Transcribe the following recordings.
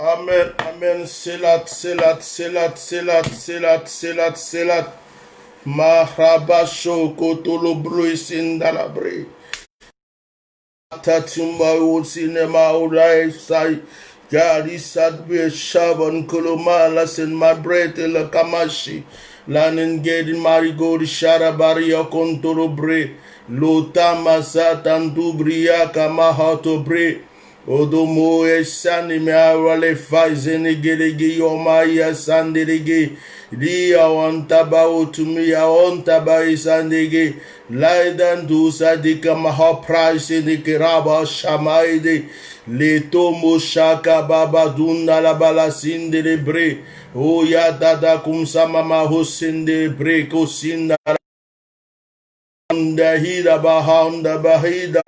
Amen, amen. Selat, selat, selat, selat, selat, selat, selat. Mahrabasho kotolo bruis in dalabre. Tatumba cinema ulai sai. Gari sadbe shaban kolomala sen my bread la kamashi. Lanen gedin marigold sharabaria kontoro bre. Lotama satan dubria kamahato bre. Odomo esani me awale faizeni gerege yomaya sanderege. Dia wantaba utumi ya wantaba isandege. Laidan dusa dika maha price de keraba shamaide. Leto moshaka baba dunda la bala sindere bre. Oya dada kumsama maho sindere bre ko sinda. Hida bahanda bahida.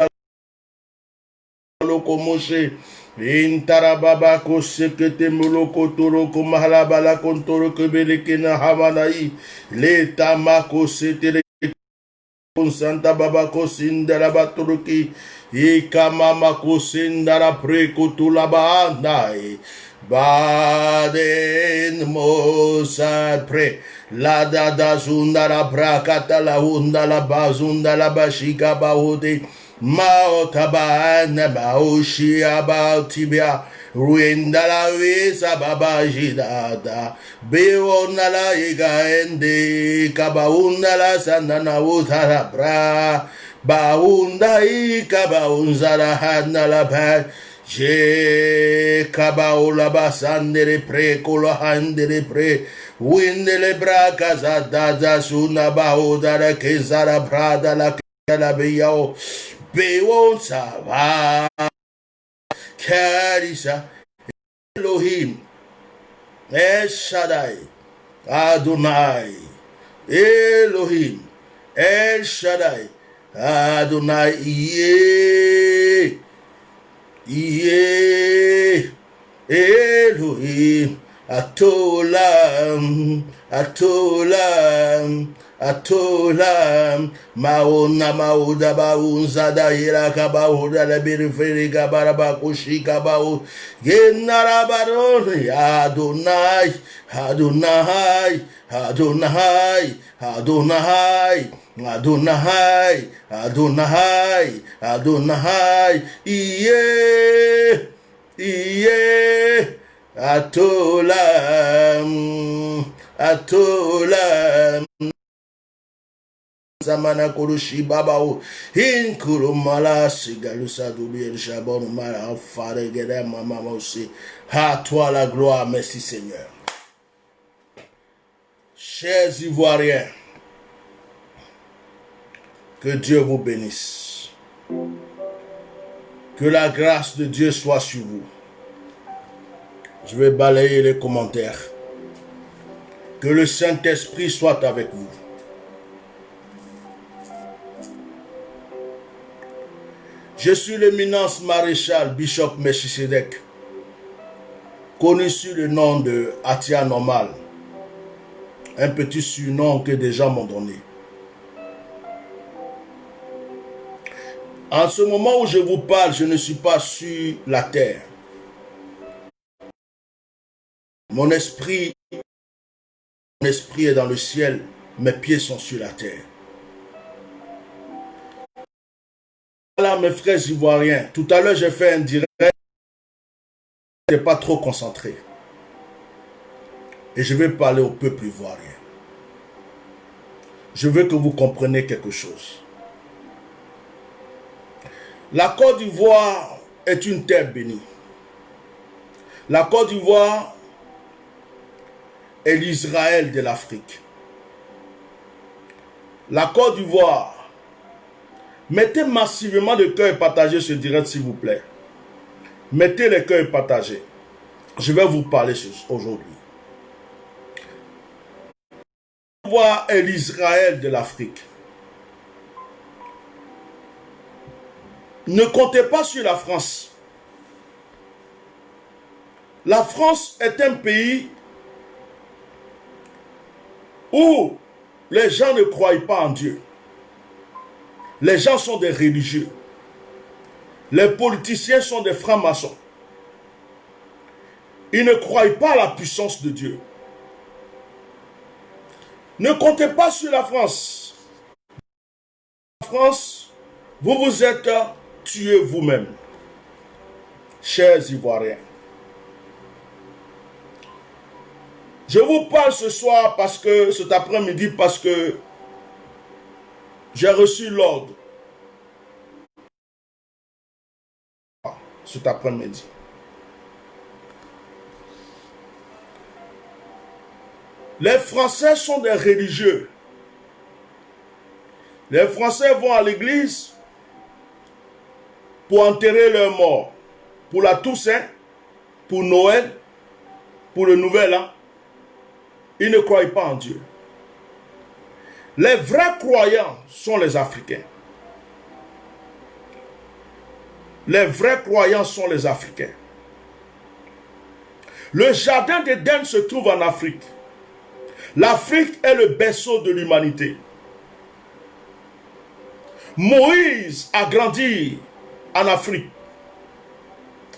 Lokomoshe intarababa ko sekete muloko toroko mahalabala kontoro kebeleke na hamanai leta mako setere santa baba ko sindara baturuki ikama mako sindara preko tulaba andai baden mosa pre la dada zundara brakata la hunda la bazunda la bashika baode Maotabana Baoshi about Tibia Ruindala Visa Baba Jidada Beonala Iga Ende Kabaundala Sandana Utara Bra Baunda Ikabaunzara Handala Bad Je Kabaula Basandere Pre Kola Handere Pre Windele Brakaza Dada Suna Baudara Kezara Brada La Beyao Bewonsa va Karisa Elohim El Shaddai Adonai Elohim El Shaddai Adonai Ye Elohim Atolam Maona Mauda Baunza da Hirakaba Huda la Biriferiga Barabakushika Bau Genarabaroni Adonai Adonai, Adonai, Adonai, Iye, Iye, Atolam, Atolam. Zamana kurushi babao in kurumala sigalusa dubi el chabon mala fare gede mama aussi. À toi la gloire, merci Seigneur. Chers Ivoiriens, que Dieu vous bénisse. Que la grâce de Dieu soit sur vous. Je vais balayer les commentaires. Que le Saint-Esprit soit avec vous. Je suis l'éminence maréchal Bishop Melchisedec, connu sous le nom de Atia Normal, un petit surnom que des gens m'ont donné. En ce moment où je vous parle, je ne suis pas sur la terre. Mon esprit est dans le ciel, mes pieds sont sur la terre. Voilà mes frères ivoiriens, tout à l'heure j'ai fait un direct, je n'étais pas trop concentré. Et je vais parler au peuple ivoirien. Je veux que vous compreniez quelque chose. La Côte d'Ivoire est une terre bénie. La Côte d'Ivoire est l'Israël de l'Afrique. La Côte d'Ivoire, mettez massivement de cœur partagé ce direct s'il vous plaît. Mettez les cœurs partagés. Je vais vous parler aujourd'hui. La Côte d'Ivoire est l'Israël de l'Afrique. Ne comptez pas sur la France. La France est un pays où les gens ne croient pas en Dieu. Les gens sont des religieux. Les politiciens sont des francs-maçons. Ils ne croient pas à la puissance de Dieu. Ne comptez pas sur la France. La France, vous vous êtes tués vous-même, chers Ivoiriens. Je vous parle ce soir parce que, cet après-midi, parce que j'ai reçu l'ordre cet après-midi. Les Français sont des religieux. Les Français vont à l'église pour enterrer leurs morts. Pour la Toussaint, pour Noël, pour le Nouvel An. Ils ne croient pas en Dieu. Les vrais croyants sont les Africains. Les vrais croyants sont les Africains. Le jardin d'Éden se trouve en Afrique. L'Afrique est le berceau de l'humanité. Moïse a grandi en Afrique.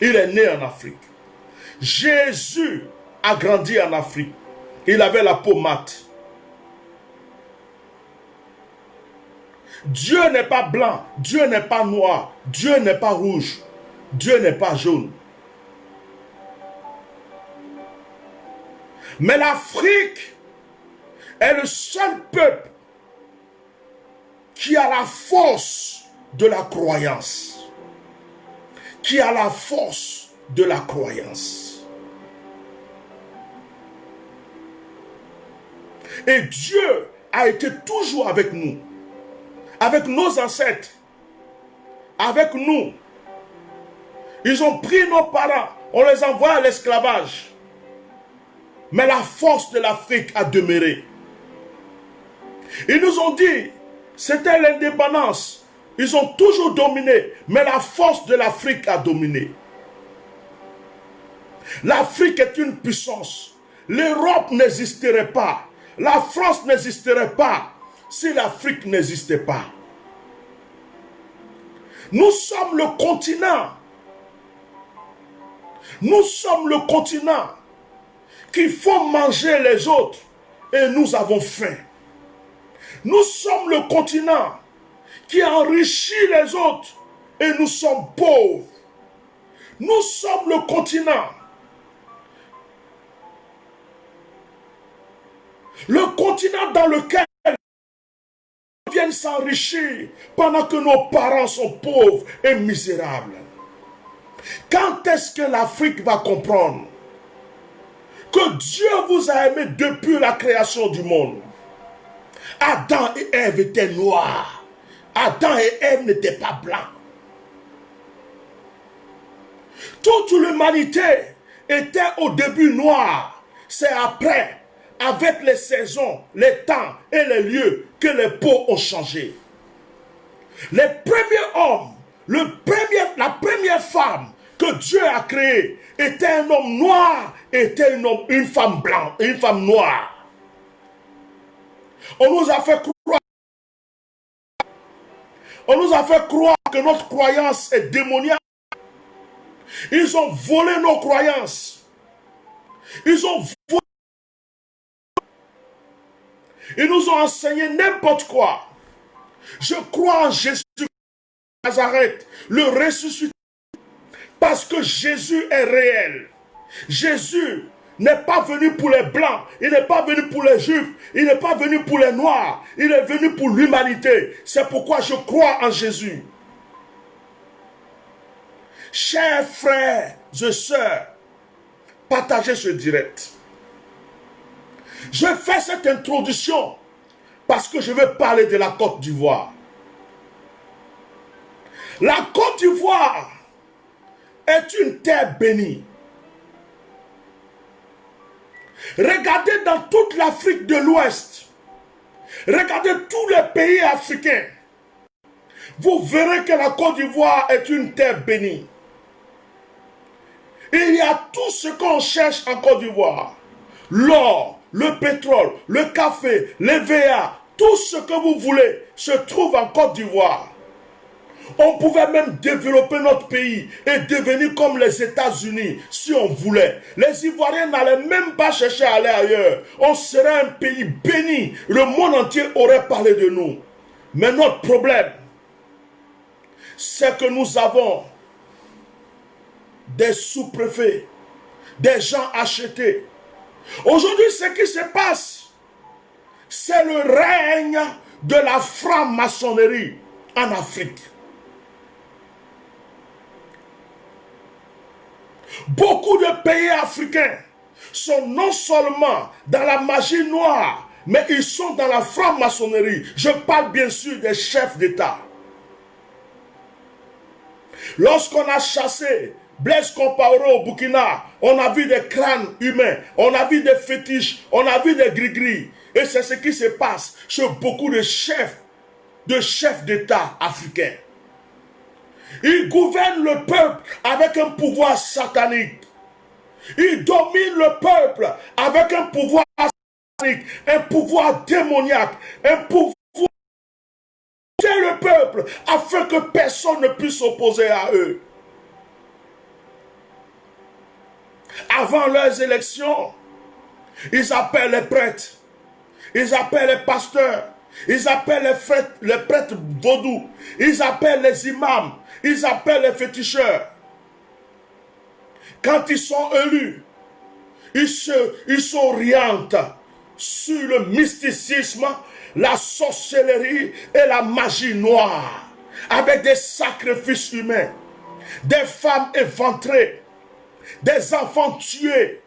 Il est né en Afrique. Jésus a grandi en Afrique. Il avait la peau mate. Dieu n'est pas blanc, Dieu n'est pas noir, Dieu n'est pas rouge, Dieu n'est pas jaune. Mais l'Afrique est le seul peuple qui a la force de la croyance. Qui a la force de la croyance. Et Dieu a été toujours avec nous. Avec nos ancêtres. Avec nous. Ils ont pris nos parents. On les envoie à l'esclavage. Mais la force de l'Afrique a demeuré. Ils nous ont dit, c'était l'indépendance. Ils ont toujours dominé. Mais la force de l'Afrique a dominé. L'Afrique est une puissance. L'Europe n'existerait pas. La France n'existerait pas si l'Afrique n'existait pas. Nous sommes le continent. Nous sommes le continent qui font manger les autres et nous avons faim. Nous sommes le continent qui enrichit les autres et nous sommes pauvres. Nous sommes le continent. Le continent dans lequel nous viennent s'enrichir pendant que nos parents sont pauvres et misérables. Quand est-ce que l'Afrique va comprendre que Dieu vous a aimé depuis la création du monde? Adam et Ève étaient noirs. Adam et Ève n'étaient pas blancs. Toute l'humanité était au début noire. C'est après, avec les saisons, les temps et les lieux, que les peaux ont changé. Les premiers hommes, la première femme que Dieu a créée était un homme noir, était une femme blanche, une femme noire. On nous a fait croire que notre croyance est démoniaque. Ils ont volé nos croyances. Ils nous ont enseigné n'importe quoi. Je crois en Jésus de Nazareth, le ressuscité, parce que Jésus est réel. Jésus n'est pas venu pour les blancs, il n'est pas venu pour les juifs, il n'est pas venu pour les noirs, il est venu pour l'humanité. C'est pourquoi je crois en Jésus. Chers frères et sœurs, partagez ce direct. Je fais cette introduction parce que je vais parler de la Côte d'Ivoire. La Côte d'Ivoire est une terre bénie. Regardez dans toute l'Afrique de l'Ouest, regardez tous les pays africains, vous verrez que la Côte d'Ivoire est une terre bénie. Il y a tout ce qu'on cherche en Côte d'Ivoire. L'or, le pétrole, le café, les VA, tout ce que vous voulez se trouve en Côte d'Ivoire. On pouvait même développer notre pays et devenir comme les États-Unis si on voulait. Les Ivoiriens n'allaient même pas chercher à aller ailleurs. On serait un pays béni. Le monde entier aurait parlé de nous. Mais notre problème, c'est que nous avons des sous-préfets, des gens achetés. Aujourd'hui, ce qui se passe, c'est le règne de la franc-maçonnerie en Afrique. Beaucoup de pays africains sont non seulement dans la magie noire, mais ils sont dans la franc-maçonnerie. Je parle bien sûr des chefs d'État. Lorsqu'on a chassé Blaise Compaoré au Burkina, on a vu des crânes humains, on a vu des fétiches, on a vu des gris-gris. Et c'est ce qui se passe chez beaucoup de chefs d'État africains. Ils gouvernent le peuple avec un pouvoir satanique. Ils dominent le peuple avec un pouvoir satanique, un pouvoir démoniaque, un pouvoir le peuple afin que personne ne puisse s'opposer à eux. Avant leurs élections, ils appellent les prêtres, ils appellent les pasteurs, ils appellent les prêtres vaudous, ils appellent les imams, ils appellent les féticheurs. Quand ils sont élus, ils s'orientent sur le mysticisme, la sorcellerie et la magie noire, avec des sacrifices humains, des femmes éventrées, des enfants tués,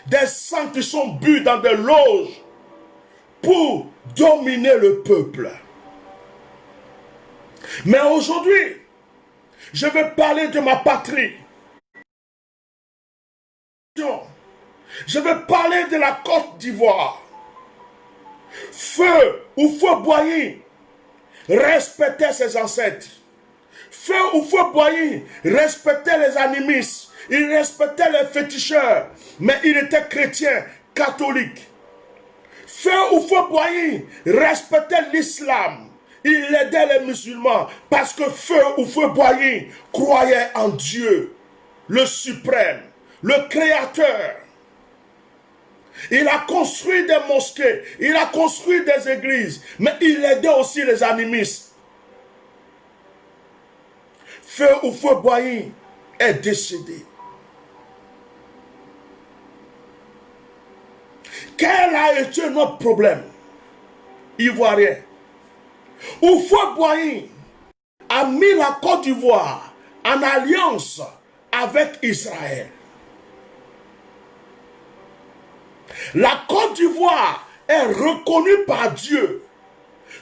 des sangs qui sont bu dans des loges pour dominer le peuple. Mais aujourd'hui, je vais parler de ma patrie. Je vais parler de la Côte d'Ivoire. Feu ou Feu Boigny respectait ses ancêtres. Feu ou Feu Boigny respectait les animistes. Il respectait les féticheurs. Mais il était chrétien, catholique. Feu ou Feu Boigny respectait l'islam. Il aidait les musulmans parce que Feu ou Feu Boigny croyait en Dieu, le suprême, le créateur. Il a construit des mosquées, il a construit des églises, mais il aidait aussi les animistes. Feu Houphouët-Boigny est décédé. Quel a été notre problème ivoirien? Houphouët-Boigny a mis la Côte d'Ivoire en alliance avec Israël. La Côte d'Ivoire est reconnue par Dieu.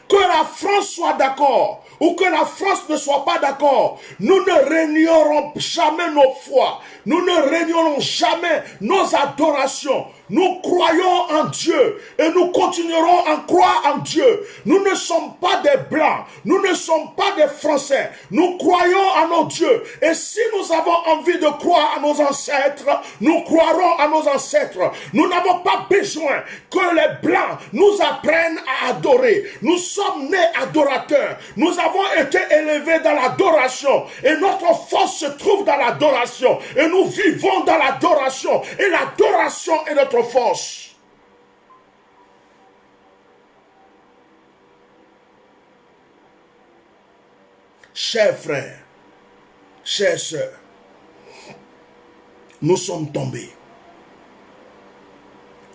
Que la France soit d'accord ou que la France ne soit pas d'accord, nous ne régnerons jamais nos foi. Nous ne régnerons jamais nos adorations. Nous croyons en Dieu et nous continuerons à croire en Dieu. Nous ne sommes pas des Blancs, nous ne sommes pas des Français. Nous croyons en nos dieux. Et si nous avons envie de croire à nos ancêtres, nous croirons à nos ancêtres. Nous n'avons pas besoin que les Blancs nous apprennent à adorer. Nous sommes nés adorateurs. Nous avons été élevés dans l'adoration. Et notre force se trouve dans l'adoration. Et nous vivons dans l'adoration. Et l'adoration est notre force. Chers frères, chères sœurs, nous sommes tombés.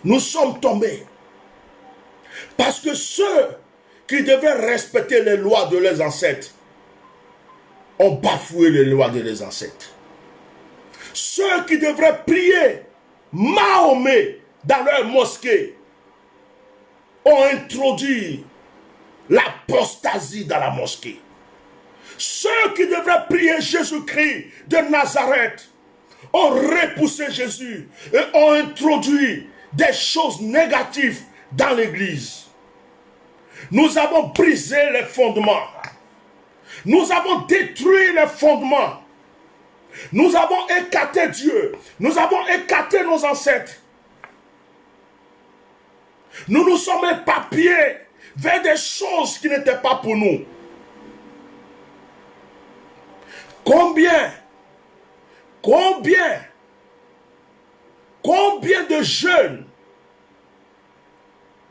Nous sommes tombés. Parce que ceux qui devaient respecter les lois de leurs ancêtres ont bafoué les lois de leurs ancêtres. Ceux qui devraient prier Mahomet dans leur mosquée ont introduit l'apostasie dans la mosquée. Ceux qui devraient prier Jésus-Christ de Nazareth ont repoussé Jésus et ont introduit des choses négatives dans l'église. Nous avons brisé les fondements. Nous avons détruit les fondements. Nous avons écarté Dieu. Nous avons écarté nos ancêtres. Nous nous sommes éparpillés vers des choses qui n'étaient pas pour nous. Combien de jeunes,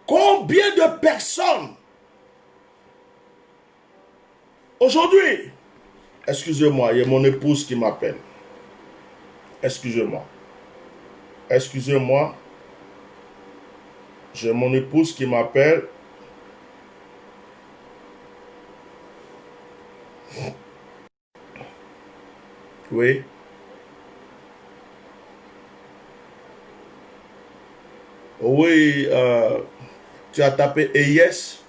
combien de personnes aujourd'hui, excusez-moi, il y a mon épouse qui m'appelle. Excusez-moi. Excusez-moi. J'ai mon épouse qui m'appelle. Oui. Oui, tu as tapé EIS?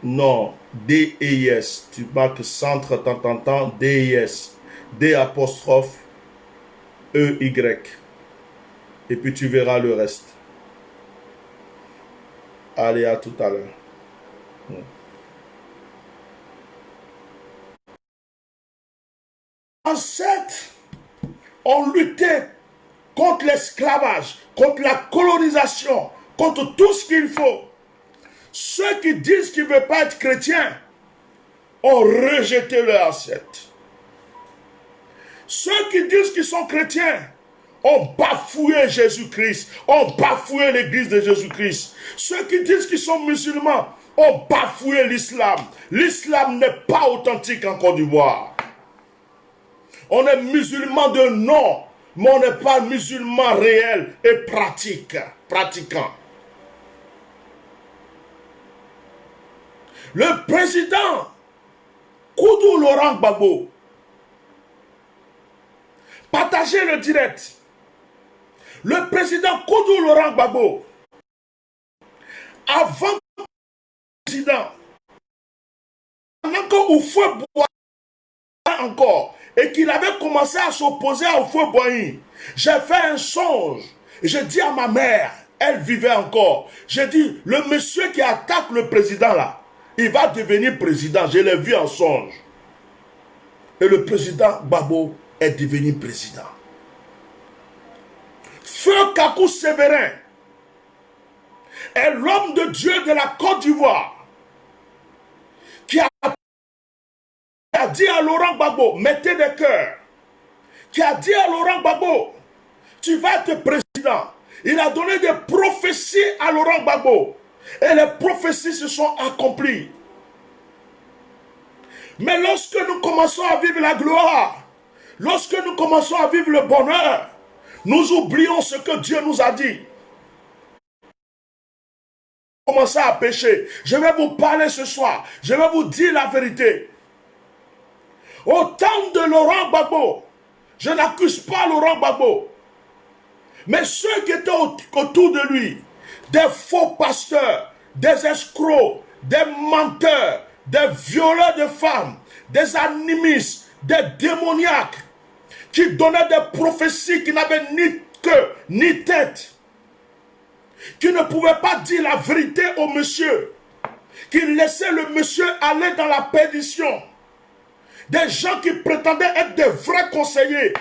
Non, DEIS. Tu marques centre, t'entends, DEIS. D apostrophe EY. Et puis tu verras le reste. Allez, à tout à l'heure. Les ancêtres ont lutté contre l'esclavage, contre la colonisation, contre tout ce qu'il faut. Ceux qui disent qu'ils ne veulent pas être chrétiens ont rejeté leurs ancêtres. Ceux qui disent qu'ils sont chrétiens ont bafoué Jésus-Christ, ont bafoué l'église de Jésus-Christ. Ceux qui disent qu'ils sont musulmans ont bafoué l'islam. L'islam n'est pas authentique en Côte d'Ivoire. On est musulman de nom, mais on n'est pas musulman réel et pratiquant. Le président Koudou Laurent Gbagbo, partagez le direct. Le président Koudou Laurent Gbagbo, avant le président, pendant que Houphouët-Boigny encore, et qu'il avait commencé à s'opposer à Houphouët-Boigny, j'ai fait un songe. J'ai dit à ma mère, elle vivait encore, j'ai dit, le monsieur qui attaque le président là, il va devenir président. Je l'ai vu en songe. Et le président Gbagbo est devenu président. Feu Kakou Sévérin est l'homme de Dieu de la Côte d'Ivoire qui a dit à Laurent Gbagbo, mettez des cœurs, qui a dit à Laurent Gbagbo tu vas être président. Il a donné des prophéties à Laurent Gbagbo. Et les prophéties se sont accomplies. Mais lorsque nous commençons à vivre la gloire, lorsque nous commençons à vivre le bonheur, nous oublions ce que Dieu nous a dit. Commencez à pécher. Je vais vous parler ce soir. Je vais vous dire la vérité. Au temps de Laurent Gbagbo, je n'accuse pas Laurent Gbagbo, mais ceux qui étaient autour de lui, des faux pasteurs, des escrocs, des menteurs, des violeurs de femmes, des animistes, des démoniaques, qui donnaient des prophéties qui n'avaient ni queue, ni tête, qui ne pouvaient pas dire la vérité au monsieur, qui laissaient le monsieur aller dans la perdition. Des gens qui prétendaient être des vrais conseillers,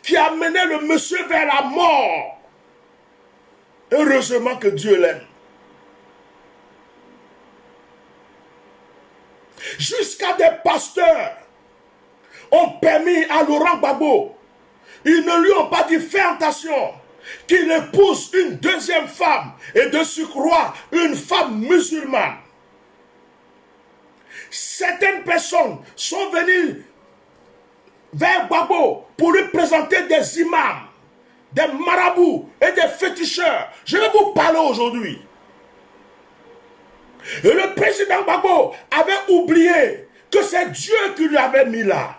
qui amenaient le monsieur vers la mort. Heureusement que Dieu l'aime. Jusqu'à des pasteurs ont permis à Laurent Gbagbo, ils ne lui ont pas dit fais attention, qu'il épouse une deuxième femme et de surcroît une femme musulmane. Certaines personnes sont venues vers Gbagbo pour lui présenter des imams, des marabouts et des féticheurs. Je vais vous parler aujourd'hui. Et le président Gbagbo avait oublié que c'est Dieu qui lui avait mis là.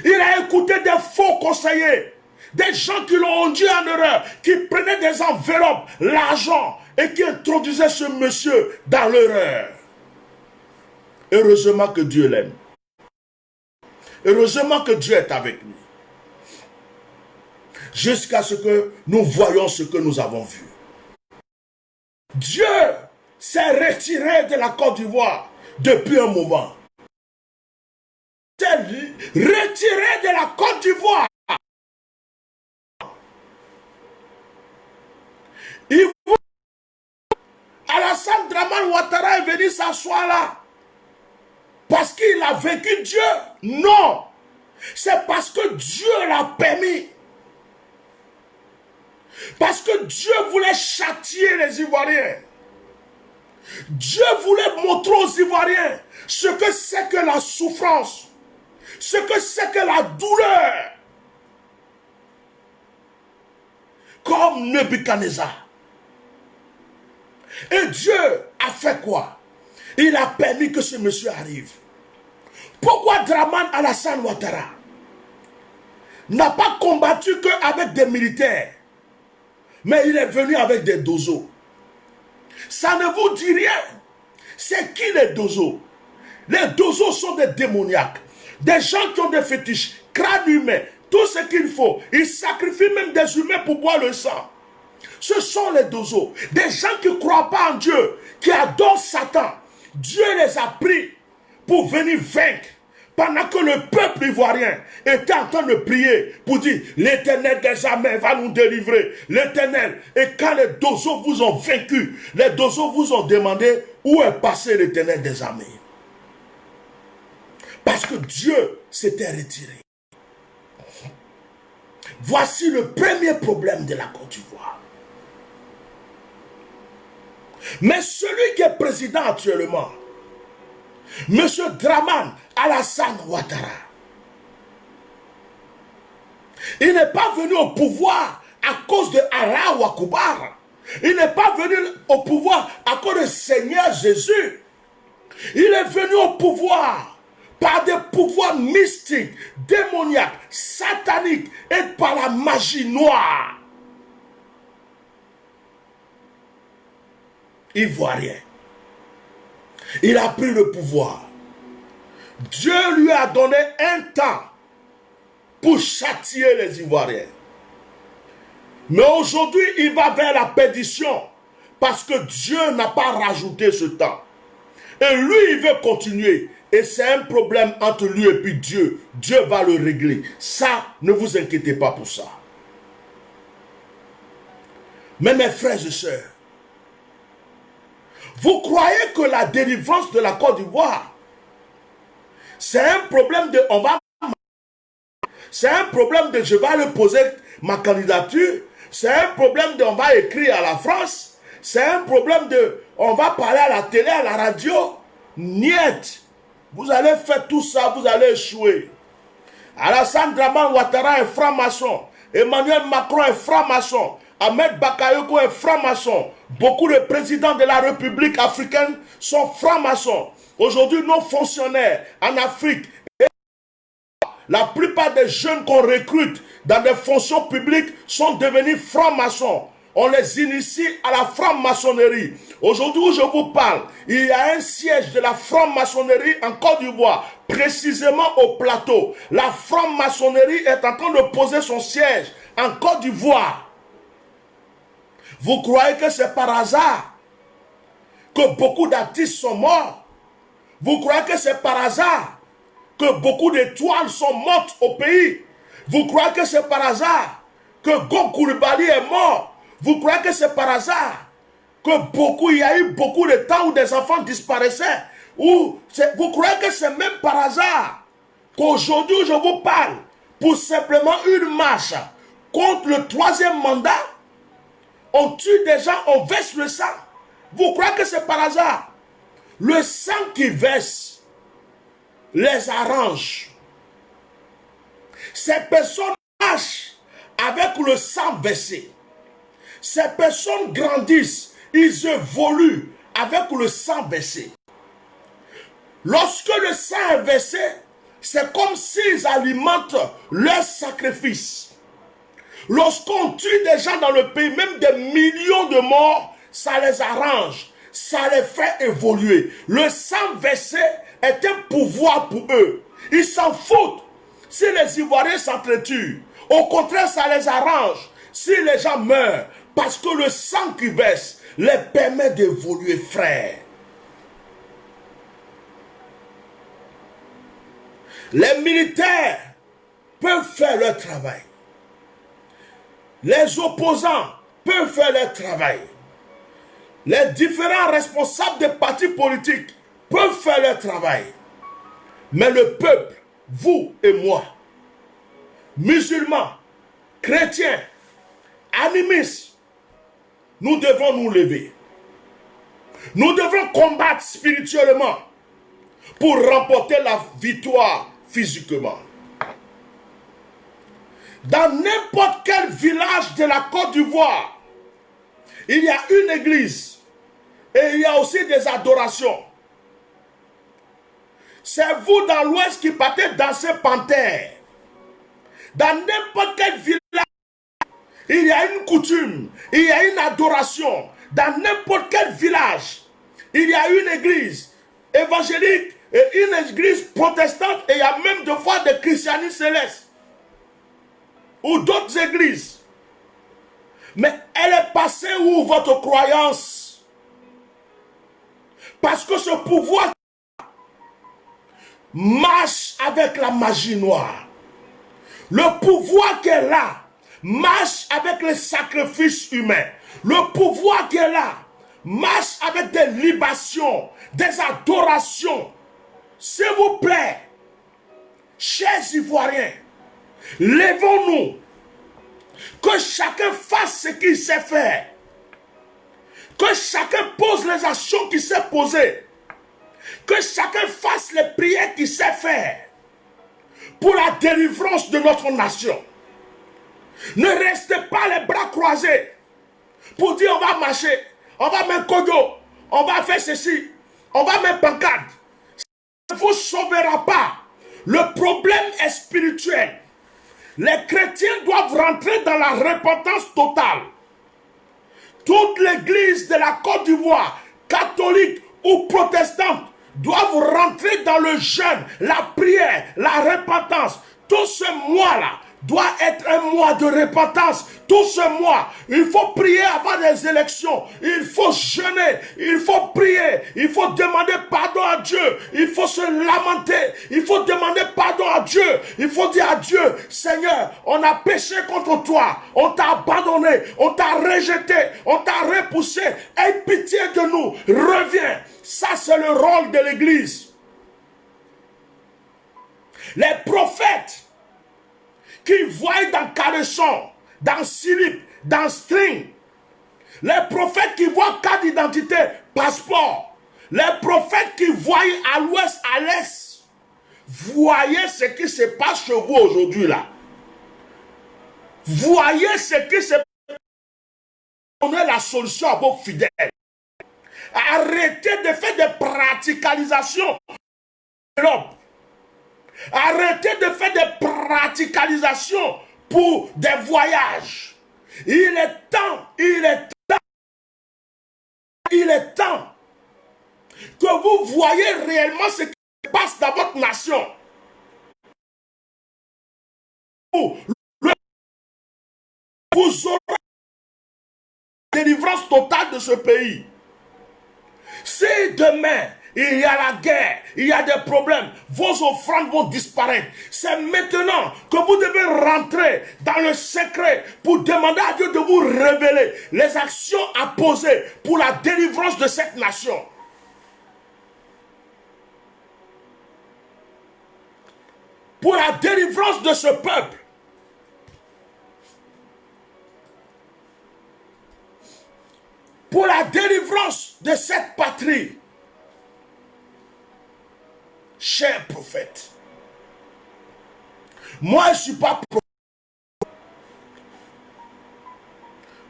Il a écouté des faux conseillers, des gens qui l'ont induit en erreur, qui prenaient des enveloppes, l'argent et qui introduisaient ce monsieur dans l'erreur. Heureusement que Dieu l'aime. Heureusement que Dieu est avec lui. Jusqu'à ce que nous voyions ce que nous avons vu. Dieu s'est retiré de la Côte d'Ivoire depuis un moment. S'est retiré de la Côte d'Ivoire. Alassane Dramane Ouattara est venu s'asseoir là. Parce qu'il a vaincu Dieu? Non. C'est parce que Dieu l'a permis. Parce que Dieu voulait châtier les Ivoiriens. Dieu voulait montrer aux Ivoiriens ce que c'est que la souffrance, ce que c'est que la douleur. Comme Nebuchadnezzar. Et Dieu a fait quoi? Il a permis que ce monsieur arrive. Pourquoi Dramane Alassane Ouattara n'a pas combattu qu'avec des militaires, mais il est venu avec des dozos? Ça ne vous dit rien. C'est qui les dozos? Les dozos sont des démoniaques, des gens qui ont des fétiches, crâne humain, tout ce qu'il faut. Ils sacrifient même des humains pour boire le sang. Ce sont les dozos, des gens qui ne croient pas en Dieu, qui adorent Satan. Dieu les a pris pour venir vaincre. Pendant que le peuple ivoirien était en train de prier pour dire l'Éternel des armées va nous délivrer. L'Éternel. Et quand les dozos vous ont vaincu, les dozos vous ont demandé où est passé l'Éternel des armées. Parce que Dieu s'était retiré. Voici le premier problème de la Côte d'Ivoire. Mais celui qui est président actuellement, M. Dramane Alassane Ouattara, il n'est pas venu au pouvoir à cause de Allah Akbar. Il n'est pas venu au pouvoir à cause du Seigneur Jésus. Il est venu au pouvoir par des pouvoirs mystiques, démoniaques, sataniques et par la magie noire. Ivoirien. Il a pris le pouvoir. Dieu lui a donné un temps pour châtier les Ivoiriens. Mais aujourd'hui, il va vers la perdition parce que Dieu n'a pas rajouté ce temps. Et lui, il veut continuer. Et c'est un problème entre lui et puis Dieu. Dieu va le régler. Ça, ne vous inquiétez pas pour ça. Mais mes frères et sœurs, vous croyez que la délivrance de la Côte d'Ivoire, c'est un problème de on va C'est un problème de je vais le poser ma candidature. C'est un problème de on va écrire à la France. C'est un problème de on va parler à la télé, à la radio. Niet. Vous allez faire tout ça, vous allez échouer. Alassane Dramane Ouattara est franc-maçon. Emmanuel Macron est franc-maçon. Ahmed Bakayoko est franc-maçon. Beaucoup de présidents de la République africaine sont francs-maçons. Aujourd'hui, nos fonctionnaires en Afrique, la plupart des jeunes qu'on recrute dans des fonctions publiques sont devenus francs-maçons. On les initie à la franc-maçonnerie. Aujourd'hui où je vous parle, il y a un siège de la franc-maçonnerie en Côte d'Ivoire, précisément au plateau. La franc-maçonnerie est en train de poser son siège en Côte d'Ivoire. Vous croyez que c'est par hasard que beaucoup d'artistes sont morts? Vous croyez que c'est par hasard que beaucoup d'étoiles sont mortes au pays? Vous croyez que c'est par hasard que Go Coulibaly est mort? Vous croyez que c'est par hasard que il y a eu beaucoup de temps où des enfants disparaissaient? Vous croyez que c'est même par hasard qu'aujourd'hui je vous parle pour simplement une marche contre le 3e mandat? On tue des gens, on verse le sang. Vous croyez que c'est par hasard? Le sang qui verse les arrange. Ces personnes marchent avec le sang versé. Ces personnes grandissent, ils évoluent avec le sang versé. Lorsque le sang est versé, c'est comme s'ils alimentent leur sacrifice. Lorsqu'on tue des gens dans le pays, même des millions de morts, ça les arrange, ça les fait évoluer. Le sang versé est un pouvoir pour eux. Ils s'en foutent si les Ivoiriens s'entretuent. Au contraire, ça les arrange si les gens meurent, parce que le sang qui verse les permet d'évoluer, frère. Les militaires peuvent faire leur travail. Les opposants peuvent faire leur travail. Les différents responsables des partis politiques peuvent faire leur travail. Mais le peuple, vous et moi, musulmans, chrétiens, animistes, nous devons nous lever. Nous devons combattre spirituellement pour remporter la victoire physiquement. Dans n'importe quel village de la Côte d'Ivoire, il y a une église et il y a aussi des adorations. C'est vous dans l'ouest qui partez danser panthère. Dans n'importe quel village, il y a une coutume, il y a une adoration. Dans n'importe quel village, il y a une église évangélique et une église protestante, et il y a même des fois des christianistes célestes ou d'autres églises. Mais elle est passée où votre croyance? Parce que ce pouvoir marche avec la magie noire. Le pouvoir qui est là marche avec les sacrifices humains. Le pouvoir qui est là marche avec des libations, des adorations. S'il vous plaît, chers Ivoiriens, levons-nous. Que chacun fasse ce qu'il sait faire. Que chacun pose les actions qu'il sait poser. Que chacun fasse les prières qu'il sait faire pour la délivrance de notre nation. Ne restez pas les bras croisés pour dire on va marcher, on va mettre Kodo, on va faire ceci, on va mettre pancarte. Ça ne vous sauvera pas. Le problème est spirituel. Les chrétiens doivent rentrer dans la repentance totale. Toute l'église de la Côte d'Ivoire, catholique ou protestante, doivent rentrer dans le jeûne, la prière, la repentance. Tout ce mois-là doit être un mois de repentance. Tout ce mois, il faut prier avant les élections. Il faut jeûner, il faut prier, il faut demander pardon à Dieu. Il faut se lamenter, il faut demander pardon à Dieu. Il faut dire à Dieu, Seigneur, on a péché contre toi. On t'a abandonné, on t'a rejeté, on t'a repoussé. Aie pitié de nous, reviens. Ça, c'est le rôle de l'église. Les prophètes qui voient dans caleçon, dans slip, dans string. Les prophètes qui voient carte d'identité, passeport. Les prophètes qui voient à l'ouest, à l'est. Voyez ce qui se passe chez vous aujourd'hui là. Voyez ce qui se passe. Donnez la solution à vos fidèles. Arrêtez de faire des praticalisations. Arrêtez de faire des praticalisations pour des voyages. Il est temps que vous voyez réellement ce qui se passe dans votre nation. Vous aurez la délivrance totale de ce pays. Si demain, il y a la guerre, il y a des problèmes, vos offrandes vont disparaître. C'est maintenant que vous devez rentrer dans le secret pour demander à Dieu de vous révéler les actions à poser pour la délivrance de cette nation. Pour la délivrance de ce peuple. Pour la délivrance de cette patrie. Cher prophète, moi je ne suis pas prophète.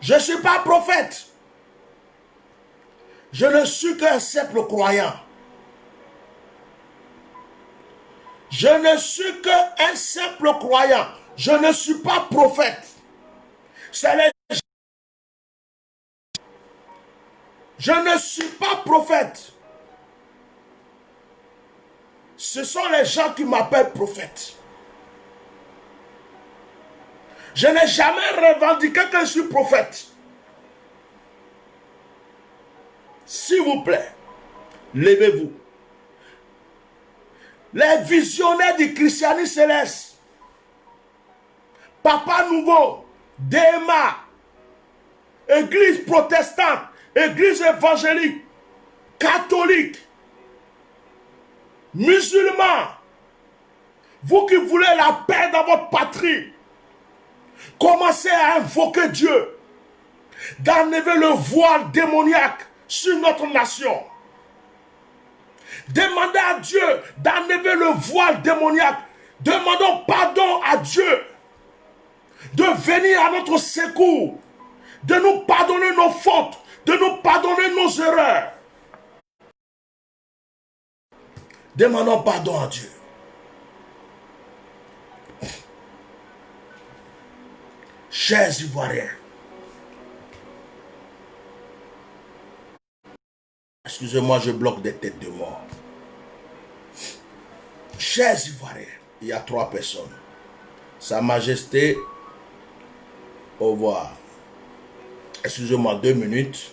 Je ne suis pas prophète. Je ne suis qu'un simple croyant. Je ne suis qu'un simple croyant. Je ne suis pas prophète. C'est les... Je ne suis pas prophète. Ce sont les gens qui m'appellent prophète. Je n'ai jamais revendiqué que je suis prophète. S'il vous plaît, levez-vous. Les visionnaires du christianisme céleste, Papa Nouveau, DMA, Église protestante, Église évangélique, catholique, musulmans, vous qui voulez la paix dans votre patrie, commencez à invoquer Dieu, d'enlever le voile démoniaque sur notre nation. Demandez à Dieu d'enlever le voile démoniaque. Demandons pardon à Dieu de venir à notre secours, de nous pardonner nos fautes, de nous pardonner nos erreurs. Demandons pardon à Dieu. Chers Ivoiriens, excusez-moi, je bloque des têtes de mort. Chers Ivoiriens, il y a 3 personnes. Sa Majesté, au revoir. Excusez-moi 2 minutes.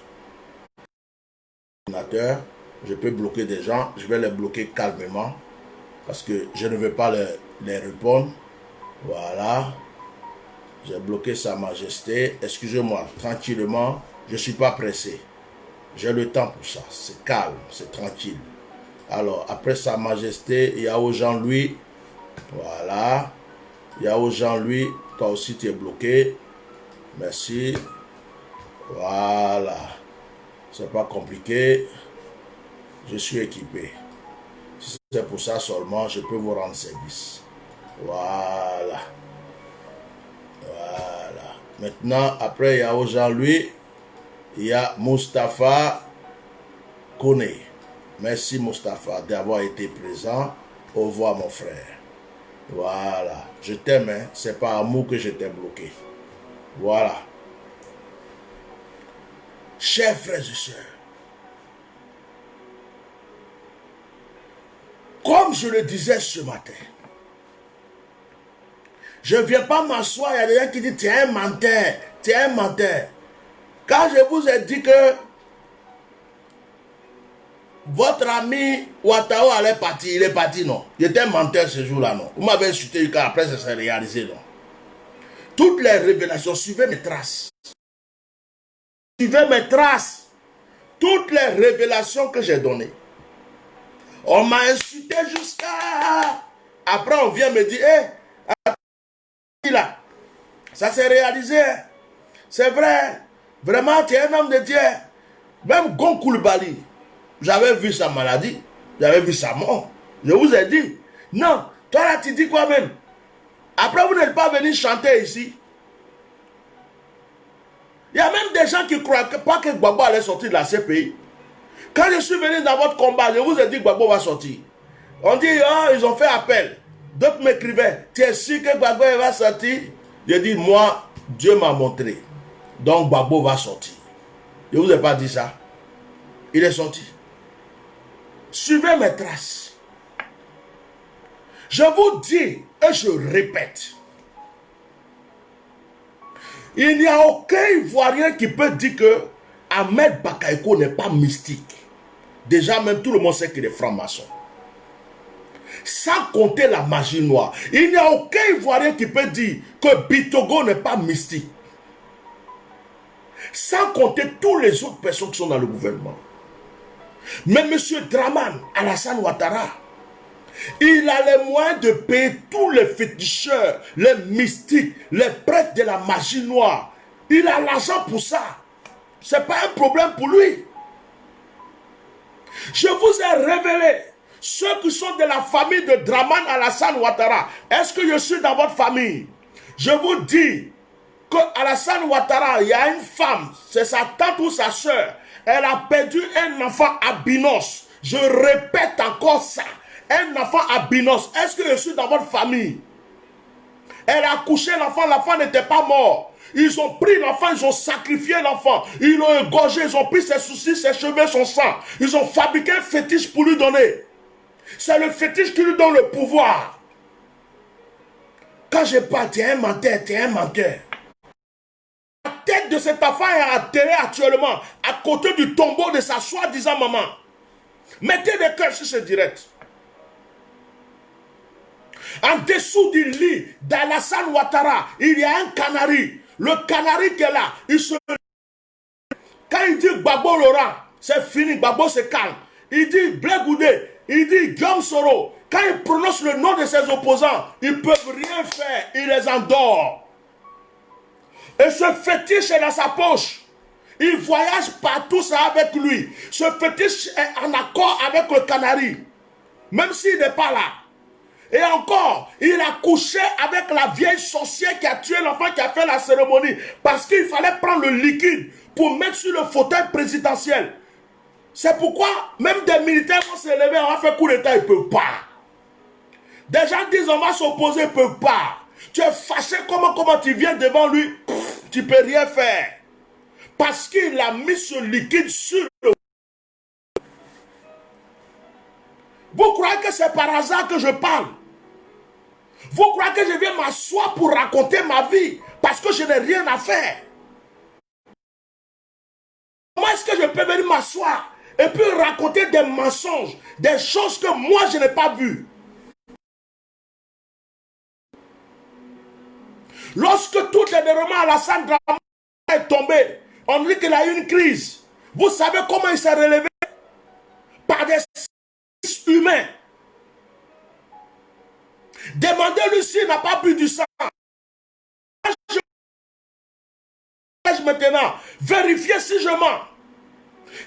Je peux bloquer des gens, je vais les bloquer calmement parce que je ne vais pas les répondre. Voilà. J'ai bloqué Sa Majesté. Excusez-moi, tranquillement, je ne suis pas pressé. J'ai le temps pour ça. C'est calme, c'est tranquille. Alors, après Sa Majesté, il y a Jean-Louis. Voilà. Il y a Jean-Louis. Toi aussi, tu es bloqué. Merci. Voilà. C'est pas compliqué. Je suis équipé. Si c'est pour ça seulement, je peux vous rendre service. Voilà. Voilà. Maintenant, après, il y a Jean-Louis. Il y a Mustapha Kone. Merci Mustapha d'avoir été présent. Au revoir mon frère. Voilà. Je t'aime, hein. C'est pas amour que je t'ai bloqué. Voilà. Chers frères et sœurs, comme je le disais ce matin, je ne viens pas m'asseoir, il y a des gens qui disent, tu es un menteur, tu es un menteur. Quand je vous ai dit que votre ami Ouattao allait partir, il est parti, non. Il était un menteur ce jour-là, non. Vous m'avez insulté qu'après ça s'est réalisé, non. Toutes les révélations, suivez mes traces. Suivez mes traces. Toutes les révélations que j'ai données. On m'a insulté jusqu'à... Après, on vient me dire, hé, Ça s'est réalisé. C'est vrai. Vraiment, tu es un homme de Dieu. Même Gon Koulibaly, j'avais vu sa maladie. J'avais vu sa mort. Je vous ai dit. Non, toi là, tu dis quoi même? Après, vous n'êtes pas venu chanter ici. Il y a même des gens qui ne croient pas que Gbagbo allait sortir de la CPI. Quand je suis venu dans votre combat, je vous ai dit que Gbagbo va sortir. On dit, oh, ils ont fait appel. D'autres m'écrivaient, tu es sûr que Gbagbo va sortir? J'ai dit, moi, Dieu m'a montré. Donc Gbagbo va sortir. Je ne vous ai pas dit ça. Il est sorti. Suivez mes traces. Je vous dis et je répète. Il n'y a aucun Ivoirien qui peut dire que Ahmed Bakaïko n'est pas mystique. Déjà, même tout le monde sait qu'il est franc-maçon. Sans compter la magie noire. Il n'y a aucun Ivoirien qui peut dire que Bitogo n'est pas mystique. Sans compter toutes les autres personnes qui sont dans le gouvernement. Mais M. Draman Alassane Ouattara, il a les moyens de payer tous les féticheurs, les mystiques, les prêtres de la magie noire. Il a l'argent pour ça. Ce n'est pas un problème pour lui. Je vous ai révélé ceux qui sont de la famille de Draman Alassane Ouattara. Est-ce que je suis dans votre famille? Je vous dis que Alassane Ouattara, il y a une femme, c'est sa tante ou sa soeur. Elle a perdu un enfant à Binos. Je répète encore ça. Un enfant à Binos. Est-ce que je suis dans votre famille? Elle a accouché l'enfant n'était pas mort. Ils ont pris l'enfant, ils ont sacrifié l'enfant. Ils l'ont égorgé, ils ont pris ses soucis, ses cheveux, son sang. Ils ont fabriqué un fétiche pour lui donner. C'est le fétiche qui lui donne le pouvoir. Quand je parle, tu es un menteur, tu es un menteur. La tête de cet enfant est enterrée actuellement à côté du tombeau de sa soi-disant maman. Mettez des cœurs sur ce direct. En dessous du lit d'Alassane Ouattara, il y a un canari. Le canari qui est là, il se... Quand il dit Gbagbo Laurent, c'est fini, Gbagbo se calme. Il dit Blé Goudé, il dit Guillaume Soro. Quand il prononce le nom de ses opposants, ils ne peuvent rien faire, il les endort. Et ce fétiche est dans sa poche. Il voyage partout ça avec lui. Ce fétiche est en accord avec le canari. Même s'il n'est pas là. Et encore, il a couché avec la vieille sorcière qui a tué l'enfant qui a fait la cérémonie. Parce qu'il fallait prendre le liquide pour mettre sur le fauteuil présidentiel. C'est pourquoi même des militaires vont se lever, on va faire coup d'état, ils ne peuvent pas. Des gens disent on va s'opposer, ils ne peuvent pas. Tu es fâché, comment tu viens devant lui, tu ne peux rien faire. Parce qu'il a mis ce liquide sur le... Vous croyez que c'est par hasard que je parle? Vous croyez que je viens m'asseoir pour raconter ma vie parce que je n'ai rien à faire? Comment est-ce que je peux venir m'asseoir et puis raconter des mensonges, des choses que moi je n'ai pas vues? Lorsque tout dernièrement Alassane Dramane est tombé, on dit qu'il a eu une crise. Vous savez comment il s'est relevé? Par des humains. Demandez-lui s'il n'a pas bu du sang. Maintenant, vérifiez si je mens.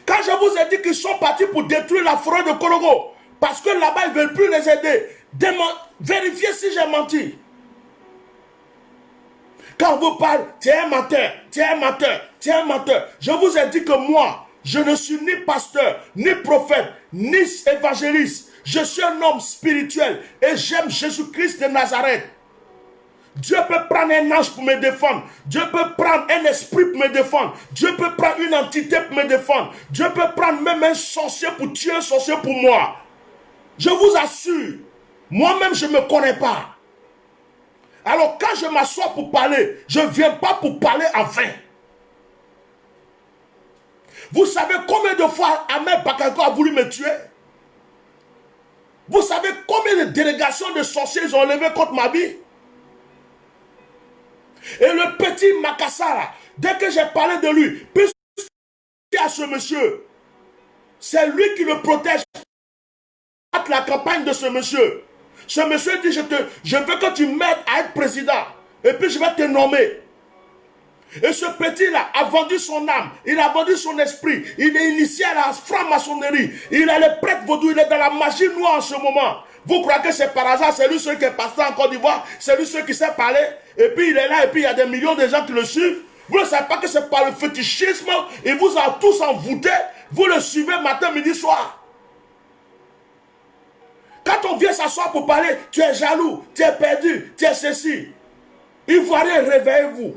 Quand je vous ai dit qu'ils sont partis pour détruire la forêt de Korogo, parce que là-bas ils ne veulent plus les aider, vérifiez si j'ai menti. Quand on vous parle, tu es un menteur, tu es un menteur, tu es un menteur. Je vous ai dit que moi, je ne suis ni pasteur, ni prophète, ni évangéliste. Je suis un homme spirituel et j'aime Jésus-Christ de Nazareth. Dieu peut prendre un ange pour me défendre. Dieu peut prendre un esprit pour me défendre. Dieu peut prendre une entité pour me défendre. Dieu peut prendre même un sorcier pour tuer un sorcier pour moi. Je vous assure, moi-même je ne me connais pas. Alors quand je m'assois pour parler, je ne viens pas pour parler en vain. Vous savez combien de fois Ahmed Bakaïko a voulu me tuer? Vous savez combien de délégations de sorciers ils ont levé contre ma vie? Et le petit Makassara, dès que j'ai parlé de lui, puisque à ce monsieur, c'est lui qui le protège. La campagne de ce monsieur dit je veux que tu m'aides à être président et puis je vais te nommer. Et ce petit-là a vendu son âme, il a vendu son esprit, il est initié à la franc-maçonnerie, il est le prêtre vaudou, il est dans la magie noire en ce moment. Vous croyez que c'est par hasard, c'est lui seul qui est pasteur en Côte d'Ivoire, c'est lui seul qui sait parler, et puis il est là, et puis il y a des millions de gens qui le suivent. Vous ne savez pas que c'est par le fétichisme, il vous a tous envoûté, vous le suivez matin, midi, soir. Quand on vient s'asseoir pour parler, tu es jaloux, tu es perdu, tu es ceci. Ivoirien, réveillez-vous.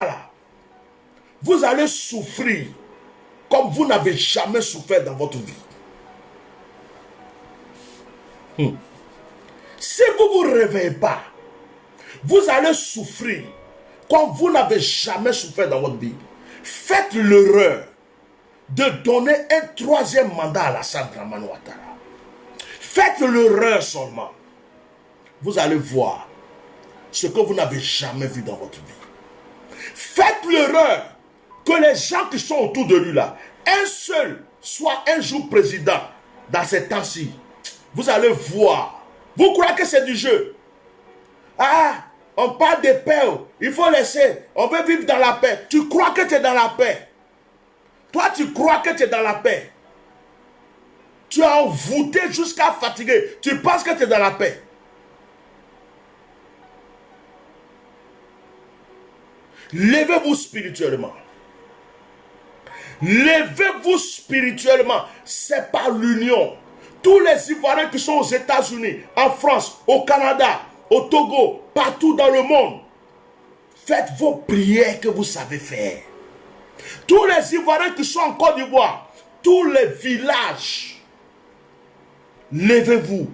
Voilà. Vous allez souffrir comme vous n'avez jamais souffert dans votre vie. Si vous ne vous réveillez pas, vous allez souffrir comme vous n'avez jamais souffert dans votre vie. Faites l'erreur de donner un troisième mandat à Alassane Dramane Ouattara. Faites l'erreur seulement. Vous allez voir ce que vous n'avez jamais vu dans votre vie. Faites l'erreur que les gens qui sont autour de lui là, un seul soit un jour président dans ces temps-ci. Vous allez voir. Vous croyez que c'est du jeu? Ah, on parle de paix. Il faut laisser. On veut vivre dans la paix. Tu crois que tu es dans la paix? Toi, tu crois que tu es dans la paix? Tu es envoûté jusqu'à fatiguer. Tu penses que tu es dans la paix? Levez-vous spirituellement. Levez-vous spirituellement. C'est par l'union. Tous les Ivoiriens qui sont aux États-Unis, en France, au Canada, au Togo, partout dans le monde, faites vos prières que vous savez faire. Tous les Ivoiriens qui sont en Côte d'Ivoire, tous les villages, levez-vous.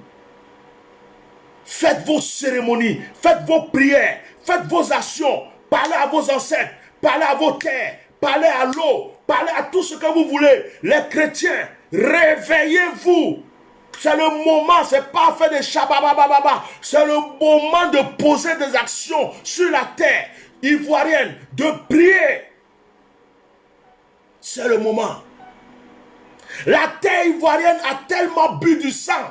Faites vos cérémonies, faites vos prières, faites vos actions. Parlez à vos ancêtres, parlez à vos terres, parlez à l'eau, parlez à tout ce que vous voulez. Les chrétiens, réveillez-vous. C'est le moment, c'est pas faire des chababababa. C'est le moment de poser des actions sur la terre ivoirienne, de prier. C'est le moment. La terre ivoirienne a tellement bu du sang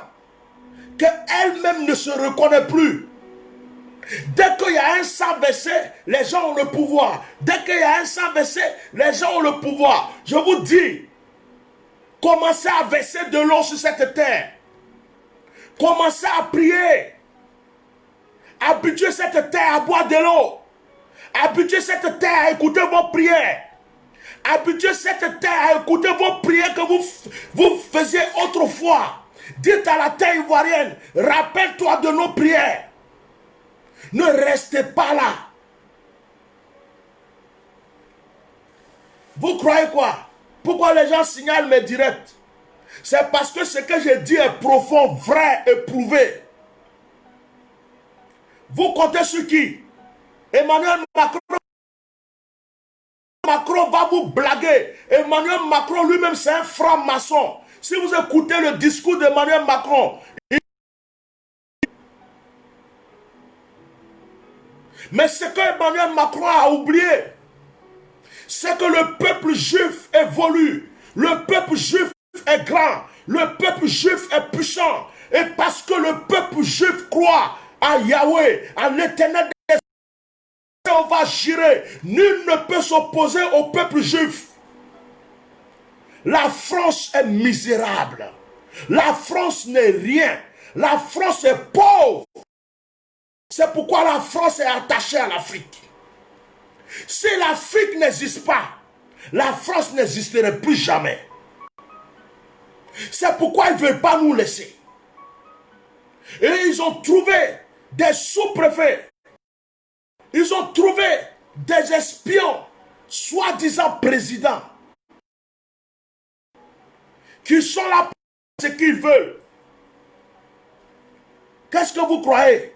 qu'elle-même ne se reconnaît plus. Dès qu'il y a un sang versé, les gens ont le pouvoir. Dès qu'il y a un sang versé, les gens ont le pouvoir. Je vous dis, commencez à verser de l'eau sur cette terre. Commencez à prier. Habituez cette terre à boire de l'eau. Habituez cette terre à écouter vos prières. Habituez cette terre à écouter vos prières que vous faisiez autrefois. Dites à la terre ivoirienne, rappelle-toi de nos prières. Ne restez pas là. Vous croyez quoi? Pourquoi les gens signalent mes directs? C'est parce que ce que je dis est profond, vrai et prouvé. Vous comptez sur qui? Emmanuel Macron va vous blaguer. Emmanuel Macron lui-même c'est un franc-maçon. Si vous écoutez le discours d'Emmanuel Macron, mais ce que Emmanuel Macron a oublié, c'est que le peuple juif évolue. Le peuple juif est grand. Le peuple juif est puissant. Et parce que le peuple juif croit à Yahweh, à l'éternel des cieux, on va gérer. Nul ne peut s'opposer au peuple juif. La France est misérable. La France n'est rien. La France est pauvre. C'est pourquoi la France est attachée à l'Afrique. Si l'Afrique n'existe pas, la France n'existerait plus jamais. C'est pourquoi ils ne veulent pas nous laisser. Et ils ont trouvé des sous-préfets. Ils ont trouvé des espions, soi-disant présidents, qui sont là pour ce qu'ils veulent. Qu'est-ce que vous croyez?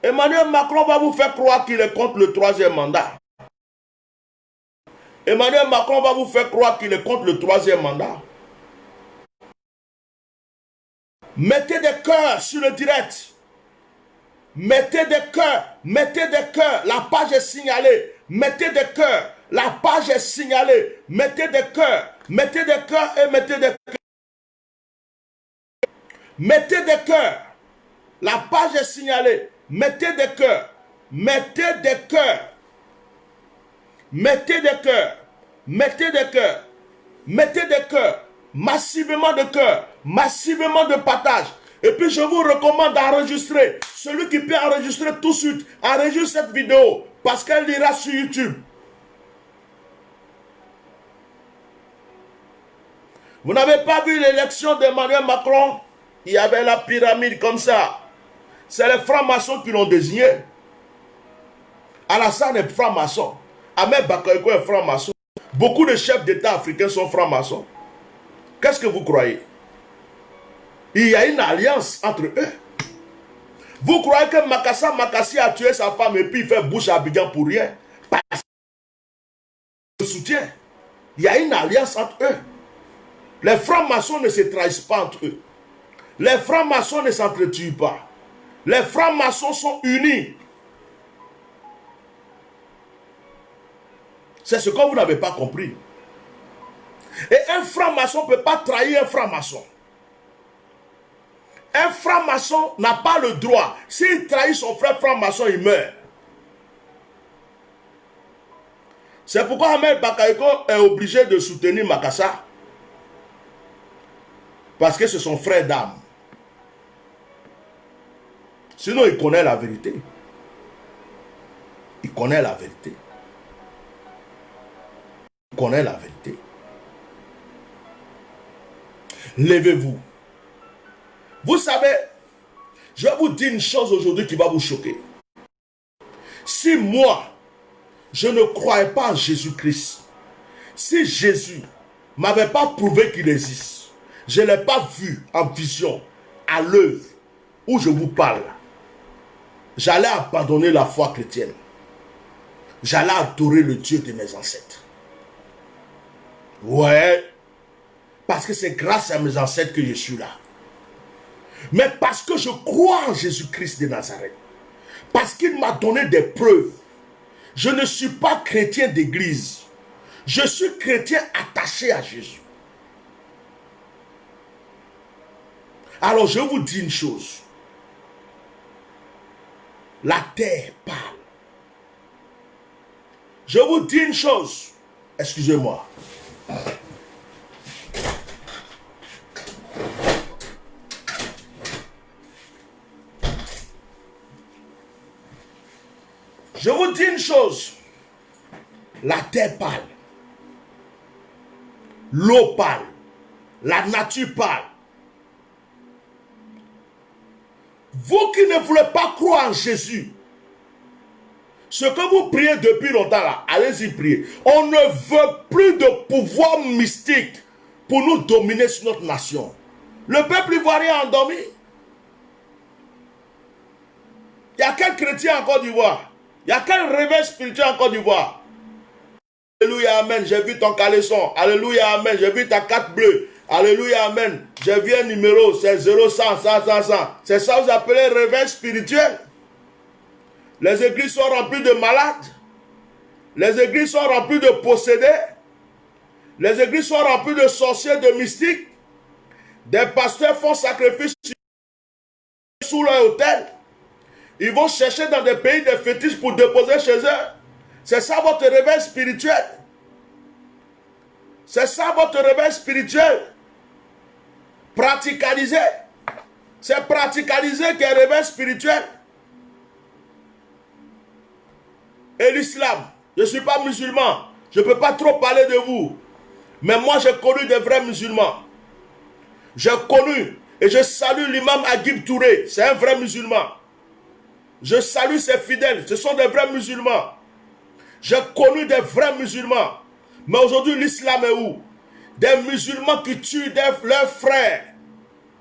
Emmanuel Macron va vous faire croire qu'il est contre le troisième mandat. Emmanuel Macron va vous faire croire qu'il est contre le troisième mandat. Mettez des cœurs sur le direct. Mettez des cœurs. Mettez des cœurs. La page est signalée. Mettez des cœurs. La page est signalée. Mettez des cœurs. Mettez des cœurs et mettez des cœurs. Mettez des cœurs. La page est signalée. Mettez des cœurs. Mettez des cœurs. Mettez des cœurs. Mettez des cœurs. Mettez des cœurs. Massivement de cœurs. Massivement de partage. Et puis je vous recommande d'enregistrer. Celui qui peut enregistrer tout de suite, enregistre cette vidéo. Parce qu'elle ira sur YouTube. Vous n'avez pas vu l'élection d'Emmanuel Macron? Il y avait la pyramide comme ça. C'est les francs-maçons qui l'ont désigné. Alassane est franc-maçon. Ahmed Bakayoko est franc-maçon. Beaucoup de chefs d'État africains sont francs-maçons. Qu'est-ce que vous croyez? Il y a une alliance entre eux. Vous croyez que Makassi a tué sa femme et puis il fait bouche à Abidjan pour rien? Parce qu'il soutient. Il y a une alliance entre eux. Les francs-maçons ne se trahissent pas entre eux. Les francs-maçons ne s'entretuent pas. Les francs-maçons sont unis. C'est ce que vous n'avez pas compris. Et un franc-maçon ne peut pas trahir un franc-maçon. Un franc-maçon n'a pas le droit. S'il trahit son frère franc-maçon, il meurt. C'est pourquoi Ahmed Bakayoko est obligé de soutenir Makassa. Parce que c'est son frère d'âme. Sinon, il connaît la vérité. Il connaît la vérité. Il connaît la vérité. Levez-vous. Vous savez, je vais vous dire une chose aujourd'hui qui va vous choquer. Si moi, je ne croyais pas en Jésus-Christ, si Jésus ne m'avait pas prouvé qu'il existe, je ne l'ai pas vu en vision, à l'œuvre, où je vous parle, j'allais abandonner la foi chrétienne. J'allais adorer le Dieu de mes ancêtres. Ouais, parce que c'est grâce à mes ancêtres que je suis là. Mais parce que je crois en Jésus-Christ de Nazareth, parce qu'il m'a donné des preuves, je ne suis pas chrétien d'église. Je suis chrétien attaché à Jésus. Alors je vous dis une chose. La terre parle. Je vous dis une chose. Excusez-moi. Je vous dis une chose. La terre parle. L'eau parle. La nature parle. Vous qui ne voulez pas croire en Jésus, ce que vous priez depuis longtemps là, allez-y prier. On ne veut plus de pouvoir mystique pour nous dominer sur notre nation. Le peuple ivoirien est endormi. Il y a quel chrétien en Côte d'Ivoire? Il y a quel réveil spirituel en Côte d'Ivoire? Alléluia, amen, j'ai vu ton caleçon. Alléluia, amen, j'ai vu ta carte bleue. Alléluia, amen. J'ai vu un numéro, c'est 0100, 100, 100. C'est ça que vous appelez réveil spirituel. Les églises sont remplies de malades. Les églises sont remplies de possédés. Les églises sont remplies de sorciers, de mystiques. Des pasteurs font sacrifice sous leur hôtel. Ils vont chercher dans des pays des fétiches pour déposer chez eux. C'est ça votre réveil spirituel. C'est ça votre réveil spirituel. Praticaliser. C'est praticaliser qui est réveil spirituel. Et l'islam, je ne suis pas musulman. Je ne peux pas trop parler de vous. Mais moi, j'ai connu des vrais musulmans. J'ai connu et je salue l'imam Agib Touré. C'est un vrai musulman. Je salue ses fidèles. Ce sont des vrais musulmans. J'ai connu des vrais musulmans. Mais aujourd'hui, l'islam est où? Des musulmans qui tuent leurs frères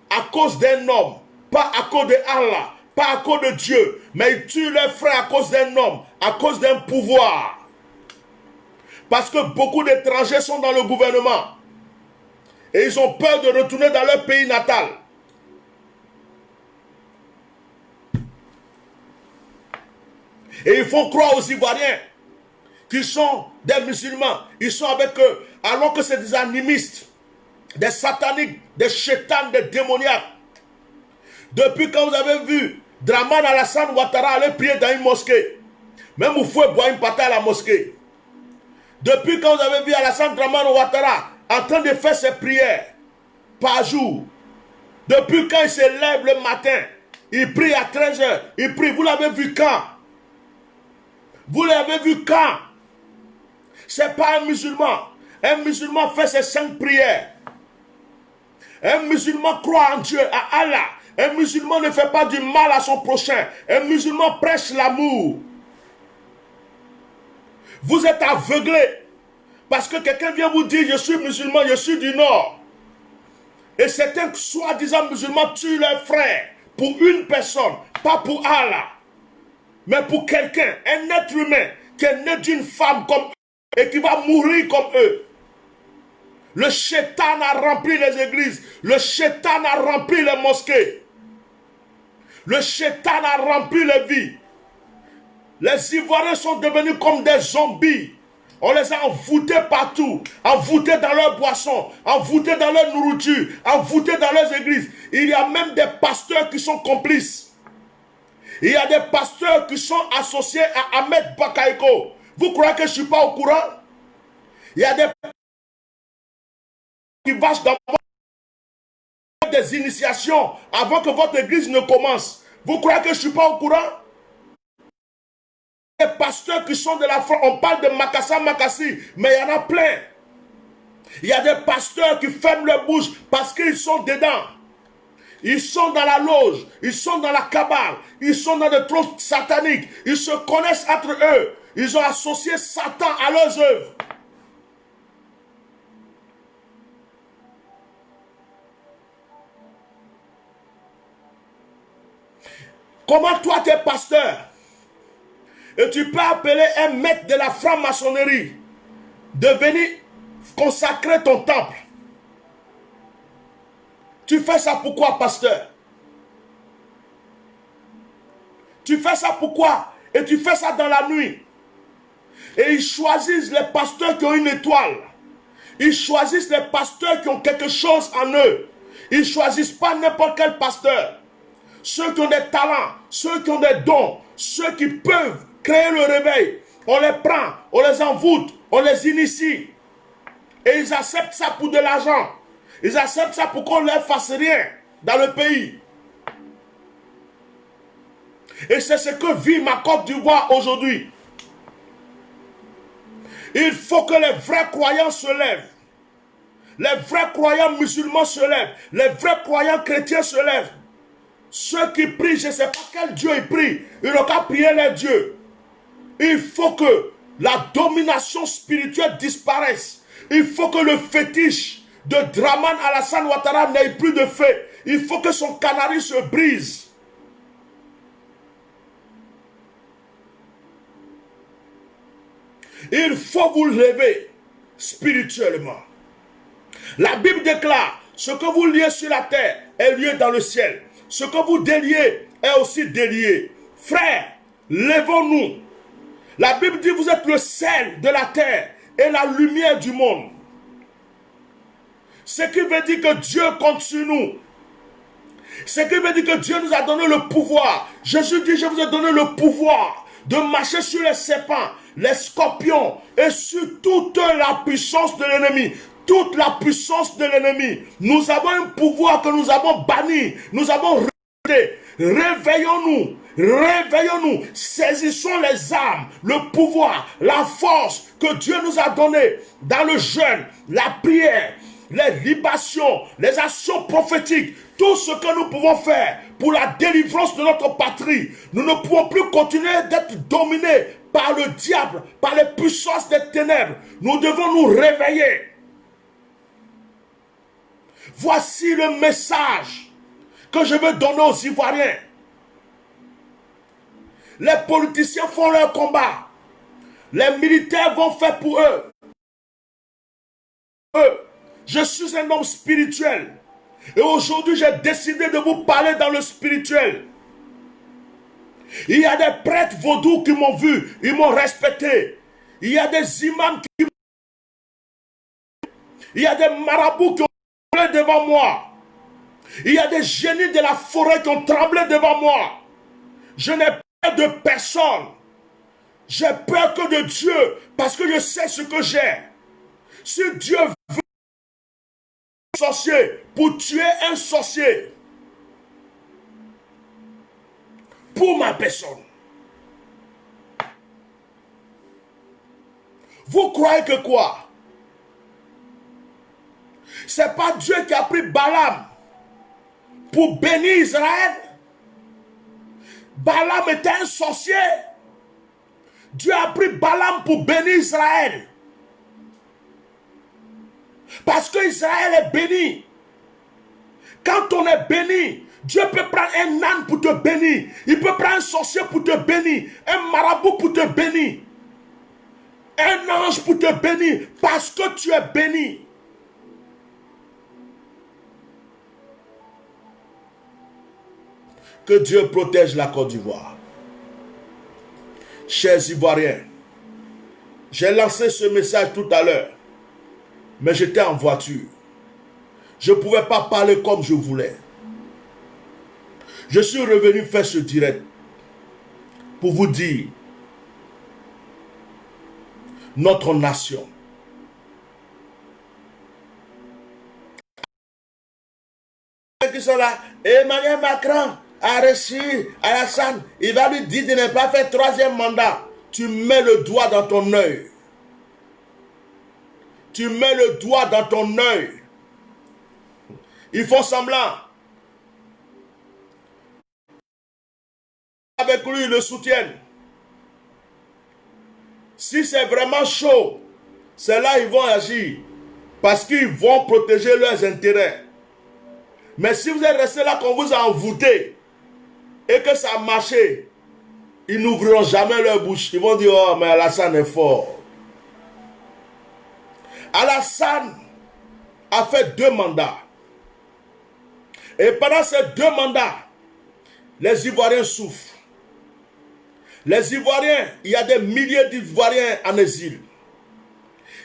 à cause d'un homme. Pas à cause de Allah. Pas à cause de Dieu. Mais ils tuent leurs frères à cause d'un homme. À cause d'un pouvoir. Parce que beaucoup d'étrangers sont dans le gouvernement. Et ils ont peur de retourner dans leur pays natal. Et ils font croire aux Ivoiriens qu'ils sont des musulmans. Ils sont avec eux. Alors que c'est des animistes, des sataniques, des chétans, des démoniaques. Depuis quand vous avez vu Draman Alassane Ouattara aller prier dans une mosquée, Même vous pouvez boire une patate à la mosquée. Depuis quand vous avez vu Alassane Dramane Ouattara en train de faire ses prières par jour, depuis quand il se lève le matin, il prie à 13h, il prie, vous l'avez vu quand? Vous l'avez vu quand? C'est pas un musulman. Un musulman fait ses 5 prières. Un musulman croit en Dieu, à Allah. Un musulman ne fait pas du mal à son prochain. Un musulman prêche l'amour. Vous êtes aveuglés parce que quelqu'un vient vous dire, je suis musulman, je suis du Nord. Et certains soi-disant musulmans tuent leurs frères pour une personne, pas pour Allah, mais pour quelqu'un, un être humain qui est né d'une femme comme eux et qui va mourir comme eux. Le Shaitan a rempli les églises, le Shaitan a rempli les mosquées, le Shaitan a rempli les vies. Les Ivoiriens sont devenus comme des zombies. On les a envoûtés partout, envoûtés dans leurs boissons, envoûtés dans leur nourriture, envoûtés dans leurs églises. Il y a même des pasteurs qui sont complices. Il y a des pasteurs qui sont associés à Ahmed Bakaïko. Vous croyez que je ne suis pas au courant? Il y a des qui vachent dans des initiations avant que votre église ne commence. Vous croyez que je ne suis pas au courant? Les pasteurs qui sont de la France, on parle de Makassa Makassi, mais il y en a plein. Il y a des pasteurs qui ferment leur bouche parce qu'ils sont dedans. Ils sont dans la loge, ils sont dans la cabale, ils sont dans des trônes sataniques, ils se connaissent entre eux. Ils ont associé Satan à leurs œuvres. Comment toi tu es pasteur et tu peux appeler un maître de la franc-maçonnerie de venir consacrer ton temple? Tu fais ça pourquoi, pasteur? Tu fais ça pourquoi? Et tu fais ça dans la nuit. Et ils choisissent les pasteurs qui ont une étoile. Ils choisissent les pasteurs qui ont quelque chose en eux. Ils ne choisissent pas n'importe quel pasteur. Ceux qui ont des talents, ceux qui ont des dons, ceux qui peuvent créer le réveil. On les prend, on les envoûte, on les initie. Et ils acceptent ça pour de l'argent. Ils acceptent ça pour qu'on ne leur fasse rien dans le pays. Et c'est ce que vit ma Côte d'Ivoire aujourd'hui. Il faut que les vrais croyants se lèvent. Les vrais croyants musulmans se lèvent. Les vrais croyants chrétiens se lèvent. Ceux qui prient, je ne sais pas quel Dieu ils prient. Ils n'ont qu'à prier les dieux. Il faut que la domination spirituelle disparaisse. Il faut que le fétiche de Dramane Alassane Ouattara n'ait plus de fait. Il faut que son canari se brise. Il faut vous lever spirituellement. La Bible déclare, ce que vous liez sur la terre est lié dans le ciel. Ce que vous déliez est aussi délié. Frères, levons-nous. La Bible dit, vous êtes le sel de la terre et la lumière du monde. Ce qui veut dire que Dieu compte sur nous. Ce qui veut dire que Dieu nous a donné le pouvoir. Jésus dit, je vous ai donné le pouvoir de marcher sur les serpents, les scorpions et sur toute la puissance de l'ennemi. Toute la puissance de l'ennemi. Nous avons un pouvoir que nous avons banni. Nous avons rejeté. Réveillons-nous. Réveillons-nous. Saisissons les armes, le pouvoir, la force que Dieu nous a donné dans le jeûne, la prière, les libations, les actions prophétiques. Tout ce que nous pouvons faire pour la délivrance de notre patrie. Nous ne pouvons plus continuer d'être dominés par le diable, par les puissances des ténèbres. Nous devons nous réveiller. Voici le message que je veux donner aux Ivoiriens. Les politiciens font leur combat. Les militaires vont faire pour eux. Je suis un homme spirituel. Et aujourd'hui, j'ai décidé de vous parler dans le spirituel. Il y a des prêtres vaudous qui m'ont vu. Ils m'ont respecté. Il y a des imams qui... Il y a des marabouts qui ont tremblé devant moi. Il y a des génies de la forêt qui ont tremblé devant moi. Je n'ai peur de personne. J'ai peur que de Dieu, parce que je sais ce que j'ai. Si Dieu veut un sorcier pour tuer un sorcier, pour ma personne, vous croyez que quoi? C'est pas Dieu qui a pris Balaam pour bénir Israël. Balaam était un sorcier. Dieu a pris Balaam pour bénir Israël. Parce que Israël est béni. Quand on est béni, Dieu peut prendre un âne pour te bénir. Il peut prendre un sorcier pour te bénir. Un marabout pour te bénir. Un ange pour te bénir. Parce que tu es béni. Que Dieu protège la Côte d'Ivoire. Chers Ivoiriens, j'ai lancé ce message tout à l'heure, mais j'étais en voiture. Je ne pouvais pas parler comme je voulais. Je suis revenu faire ce direct pour vous dire, notre nation, qui sont là, Emmanuel Macron a reçu Alassane, il va lui dire de ne pas faire troisième mandat. Tu mets le doigt dans ton œil. Tu mets le doigt dans ton œil. Ils font semblant. Avec lui, ils le soutiennent. Si c'est vraiment chaud, c'est là qu'ils vont agir. Parce qu'ils vont protéger leurs intérêts. Mais si vous êtes resté là, qu'on vous a envoûté, et que ça a marché, ils n'ouvriront jamais leur bouche. Ils vont dire, oh, mais Alassane est fort. Alassane a fait 2 mandats. Et pendant ces 2 mandats, les Ivoiriens souffrent. Les Ivoiriens, il y a des milliers d'Ivoiriens en exil.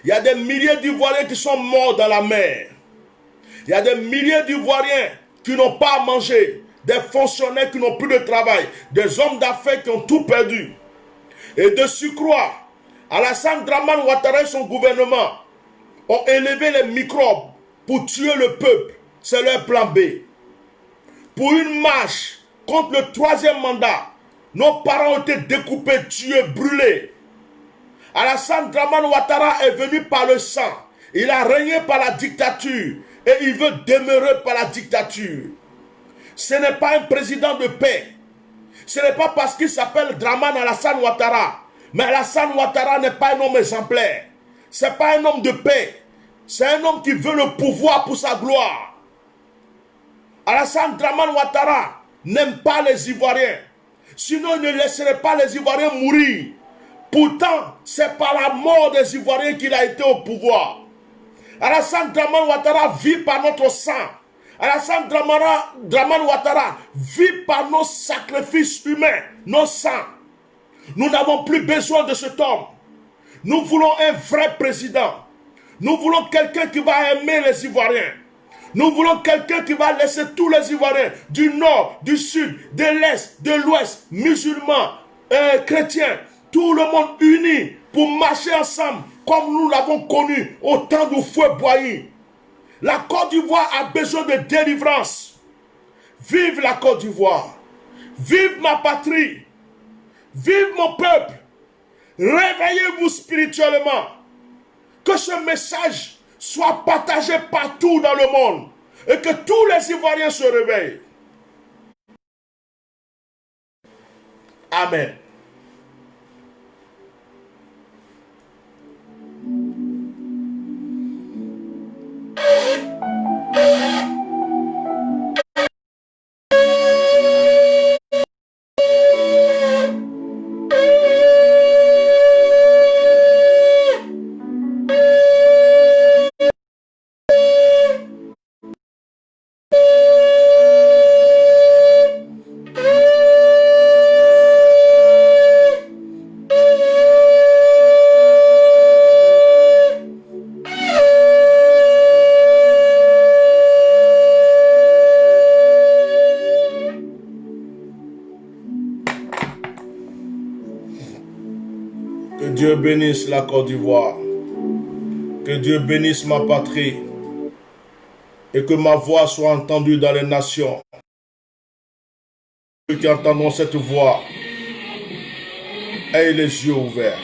Il y a des milliers d'Ivoiriens qui sont morts dans la mer. Il y a des milliers d'Ivoiriens qui n'ont pas à manger. Des fonctionnaires qui n'ont plus de travail. Des hommes d'affaires qui ont tout perdu. Et de surcroît, Alassane Dramane Ouattara et son gouvernement ont élevé les microbes pour tuer le peuple. C'est leur plan B. Pour une marche contre le 3e mandat, nos parents ont été découpés, tués, brûlés. Alassane Dramane Ouattara est venu par le sang. Il a régné par la dictature. Et il veut demeurer par la dictature. Ce n'est pas un président de paix. Ce n'est pas parce qu'il s'appelle Dramane Alassane Ouattara. Mais Alassane Ouattara n'est pas un homme exemplaire. Ce n'est pas un homme de paix. C'est un homme qui veut le pouvoir pour sa gloire. Alassane Dramane Ouattara n'aime pas les Ivoiriens. Sinon, il ne laisserait pas les Ivoiriens mourir. Pourtant, c'est par la mort des Ivoiriens qu'il a été au pouvoir. Alassane Dramane Ouattara vit par notre sang. Alassane Dramane Ouattara vit par nos sacrifices humains, nos sangs. Nous n'avons plus besoin de cet homme. Nous voulons un vrai président. Nous voulons quelqu'un qui va aimer les Ivoiriens. Nous voulons quelqu'un qui va laisser tous les Ivoiriens du nord, du sud, de l'est, de l'ouest, musulmans, chrétiens, tout le monde uni pour marcher ensemble comme nous l'avons connu au temps du feu Boigny. La Côte d'Ivoire a besoin de délivrance. Vive la Côte d'Ivoire. Vive ma patrie. Vive mon peuple. Réveillez-vous spirituellement. Que ce message soit partagé partout dans le monde. Et que tous les Ivoiriens se réveillent. Amen. Dieu bénisse la Côte d'Ivoire. Que Dieu bénisse ma patrie. Et que ma voix soit entendue dans les nations. Ceux qui entendront cette voix, ayez les yeux ouverts.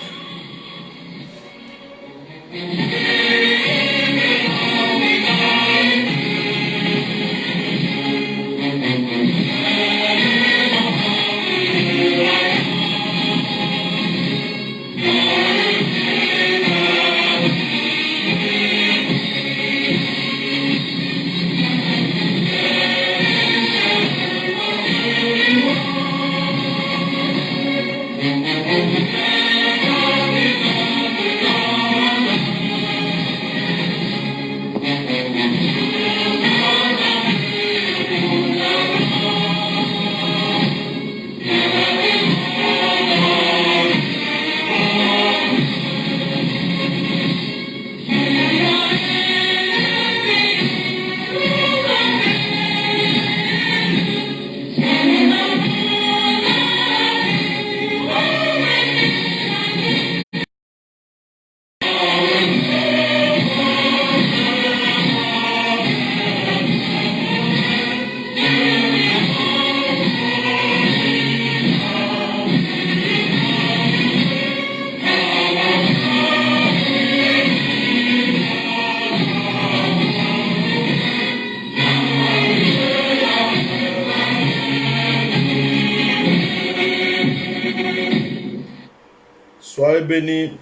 Soyez bénis.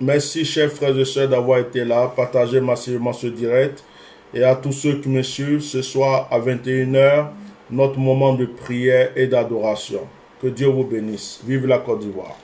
Merci, chers frères et sœurs, d'avoir été là. Partagez massivement ce direct. Et à tous ceux qui me suivent, ce soir à 21h, notre moment de prière et d'adoration. Que Dieu vous bénisse. Vive la Côte d'Ivoire.